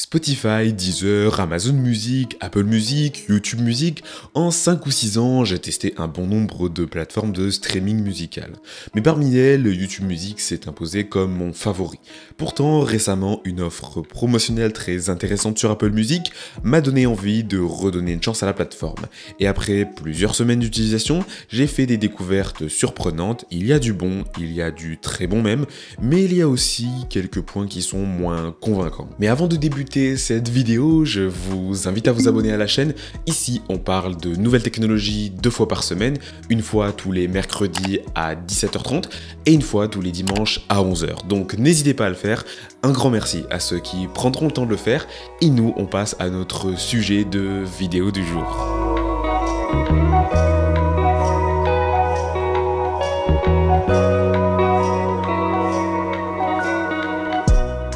Spotify, Deezer, Amazon Music, Apple Music, YouTube Music, en 5 ou 6 ans, j'ai testé un bon nombre de plateformes de streaming musical. Mais parmi elles, YouTube Music s'est imposé comme mon favori. Pourtant, récemment, une offre promotionnelle très intéressante sur Apple Music m'a donné envie de redonner une chance à la plateforme. Et après plusieurs semaines d'utilisation, j'ai fait des découvertes surprenantes. Il y a du bon, il y a du très bon même, mais il y a aussi quelques points qui sont moins convaincants. Mais avant de débuter cette vidéo, je vous invite à vous abonner à la chaîne. Ici, on parle de nouvelles technologies 2 fois par semaine, une fois tous les mercredis à 17h30 et une fois tous les dimanches à 11h. Donc n'hésitez pas à le faire. Un grand merci à ceux qui prendront le temps de le faire. Et nous, on passe à notre sujet de vidéo du jour.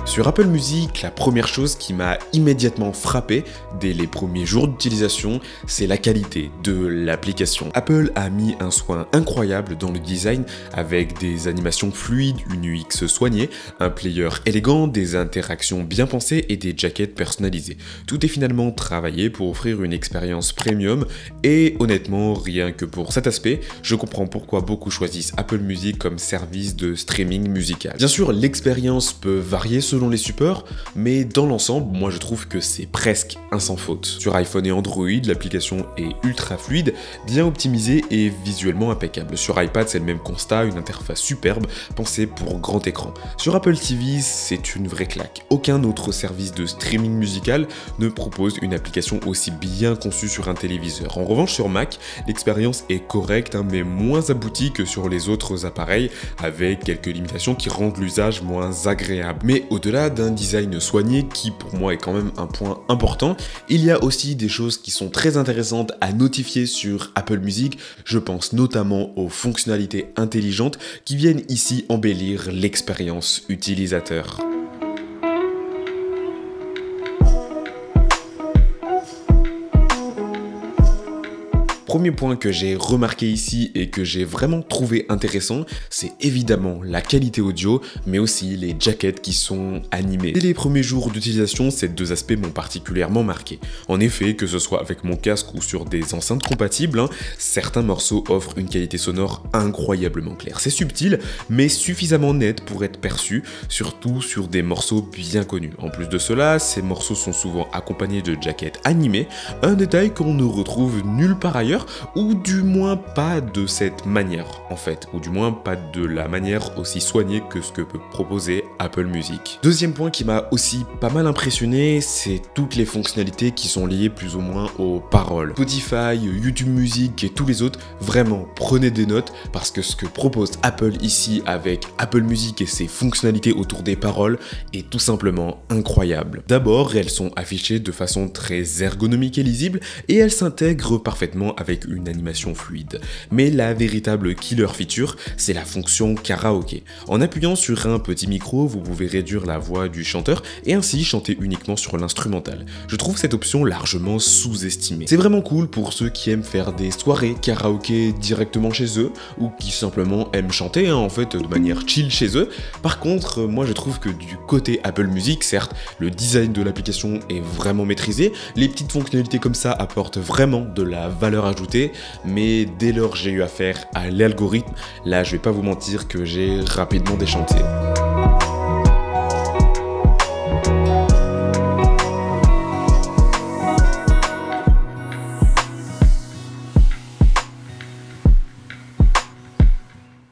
Sur Apple Music, la première chose qui m'a immédiatement frappé dès les premiers jours d'utilisation, c'est la qualité de l'application. Apple a mis un soin incroyable dans le design avec des animations fluides, une UX soignée, un player élégant, des interactions bien pensées et des jackets personnalisées. Tout est finalement travaillé pour offrir une expérience premium et honnêtement, rien que pour cet aspect, je comprends pourquoi beaucoup choisissent Apple Music comme service de streaming musical. Bien sûr, l'expérience peut varier selon les supports, mais dans l'ensemble, moi je trouve que c'est presque un sans faute. Sur iPhone et Android, l'application est ultra fluide, bien optimisée et visuellement impeccable. Sur iPad, c'est le même constat, une interface superbe, pensée pour grand écran. Sur Apple TV, c'est une vraie claque. Aucun autre service de streaming musical ne propose une application aussi bien conçue sur un téléviseur. En revanche, sur Mac, l'expérience est correcte, mais moins aboutie que sur les autres appareils, avec quelques limitations qui rendent l'usage moins agréable. Mais au-delà d'un design soigné qui pour moi est quand même un point important, il y a aussi des choses qui sont très intéressantes à notifier sur Apple Music. Je pense notamment aux fonctionnalités intelligentes qui viennent ici embellir l'expérience utilisateur. Premier point que j'ai remarqué ici et que j'ai vraiment trouvé intéressant, c'est évidemment la qualité audio, mais aussi les jackets qui sont animés. Dès les premiers jours d'utilisation, ces deux aspects m'ont particulièrement marqué. En effet, que ce soit avec mon casque ou sur des enceintes compatibles, certains morceaux offrent une qualité sonore incroyablement claire. C'est subtil, mais suffisamment net pour être perçu, surtout sur des morceaux bien connus. En plus de cela, ces morceaux sont souvent accompagnés de jackets animés, un détail qu'on ne retrouve nulle part ailleurs, ou du moins pas de cette manière en fait, ou du moins pas de la manière aussi soignée que ce que peut proposer Apple Music. Deuxième point qui m'a aussi pas mal impressionné, c'est toutes les fonctionnalités qui sont liées plus ou moins aux paroles. Spotify, YouTube Music et tous les autres, vraiment prenez des notes parce que ce que propose Apple ici avec Apple Music et ses fonctionnalités autour des paroles est tout simplement incroyable. D'abord, elles sont affichées de façon très ergonomique et lisible et elles s'intègrent parfaitement avec une animation fluide. Mais la véritable killer feature, c'est la fonction karaoké. En appuyant sur un petit micro, vous pouvez réduire la voix du chanteur et ainsi chanter uniquement sur l'instrumental. Je trouve cette option largement sous-estimée. C'est vraiment cool pour ceux qui aiment faire des soirées karaoké directement chez eux ou qui simplement aiment chanter en fait de manière chill chez eux. Par contre, moi je trouve que du côté Apple Music, certes, le design de l'application est vraiment maîtrisé, les petites fonctionnalités comme ça apportent vraiment de la valeur ajoutée, mais dès lors j'ai eu affaire à l'algorithme, là je vais pas vous mentir que j'ai rapidement déchanté.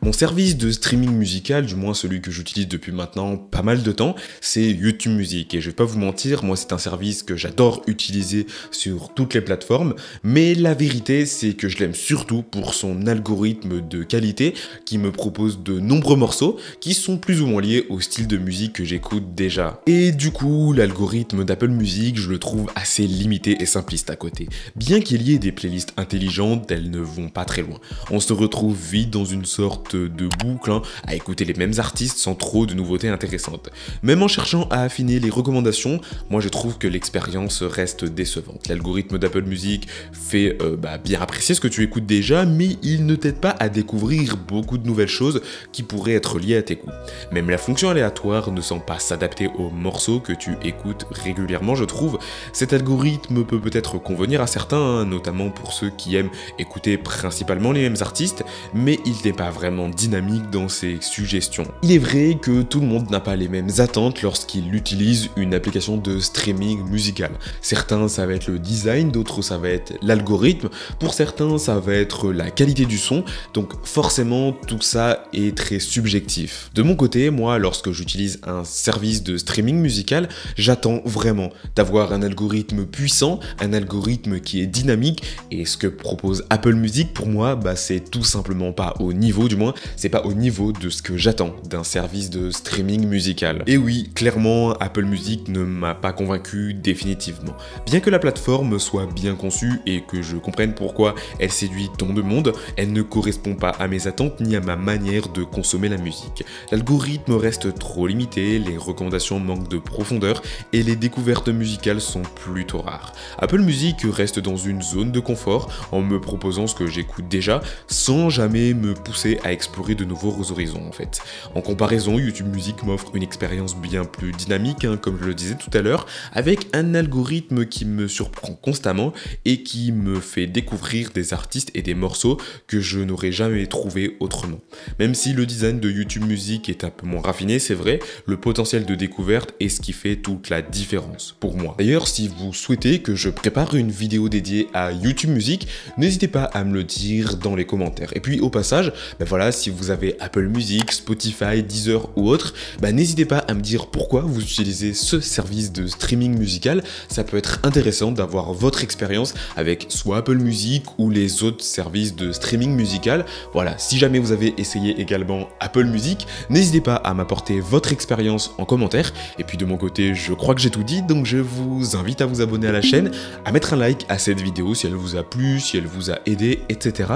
Mon service de streaming musical, du moins celui que j'utilise depuis maintenant pas mal de temps, c'est YouTube Music. Et je vais pas vous mentir, moi c'est un service que j'adore utiliser sur toutes les plateformes, mais la vérité c'est que je l'aime surtout pour son algorithme de qualité qui me propose de nombreux morceaux qui sont plus ou moins liés au style de musique que j'écoute déjà. Et du coup, l'algorithme d'Apple Music, je le trouve assez limité et simpliste à côté. Bien qu'il y ait des playlists intelligentes, elles ne vont pas très loin. On se retrouve vite dans une sorte de boucle, hein, à écouter les mêmes artistes sans trop de nouveautés intéressantes. Même en cherchant à affiner les recommandations, moi je trouve que l'expérience reste décevante. L'algorithme d'Apple Music fait bien apprécier ce que tu écoutes déjà, mais il ne t'aide pas à découvrir beaucoup de nouvelles choses qui pourraient être liées à tes goûts. Même la fonction aléatoire ne semble pas s'adapter aux morceaux que tu écoutes régulièrement, je trouve. Cet algorithme peut peut-être convenir à certains, hein, notamment pour ceux qui aiment écouter principalement les mêmes artistes, mais il n'est pas vraiment dynamique dans ses suggestions. Il est vrai que tout le monde n'a pas les mêmes attentes lorsqu'il utilise une application de streaming musical. Certains, ça va être le design, d'autres, ça va être l'algorithme, pour certains, ça va être la qualité du son, donc forcément, tout ça est très subjectif. De mon côté, moi, lorsque j'utilise un service de streaming musical, j'attends vraiment d'avoir un algorithme puissant, un algorithme qui est dynamique, et ce que propose Apple Music, pour moi, c'est tout simplement pas au niveau, du moins, c'est pas au niveau de ce que j'attends d'un service de streaming musical. Et oui, clairement, Apple Music ne m'a pas convaincu définitivement. Bien que la plateforme soit bien conçue et que je comprenne pourquoi elle séduit tant de monde, elle ne correspond pas à mes attentes ni à ma manière de consommer la musique. L'algorithme reste trop limité, les recommandations manquent de profondeur et les découvertes musicales sont plutôt rares. Apple Music reste dans une zone de confort en me proposant ce que j'écoute déjà sans jamais me pousser à explorer de nouveaux horizons en fait. En comparaison, YouTube Music m'offre une expérience bien plus dynamique, hein, comme je le disais tout à l'heure, avec un algorithme qui me surprend constamment et qui me fait découvrir des artistes et des morceaux que je n'aurais jamais trouvé autrement. Même si le design de YouTube Music est un peu moins raffiné, c'est vrai, le potentiel de découverte est ce qui fait toute la différence pour moi. D'ailleurs, si vous souhaitez que je prépare une vidéo dédiée à YouTube Music, n'hésitez pas à me le dire dans les commentaires. Et puis au passage, voilà, si vous avez Apple Music, Spotify, Deezer ou autre, n'hésitez pas à me dire pourquoi vous utilisez ce service de streaming musical. Ça peut être intéressant d'avoir votre expérience avec soit Apple Music ou les autres services de streaming musical. Voilà, si jamais vous avez essayé également Apple Music, n'hésitez pas à m'apporter votre expérience en commentaire. Et puis de mon côté, je crois que j'ai tout dit, donc je vous invite à vous abonner à la chaîne, à mettre un like à cette vidéo si elle vous a plu, si elle vous a aidé, etc.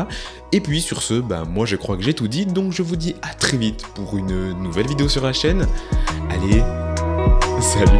Et puis sur ce, moi je crois que j'ai tout dit, donc je vous dis à très vite pour une nouvelle vidéo sur la chaîne. Allez, salut!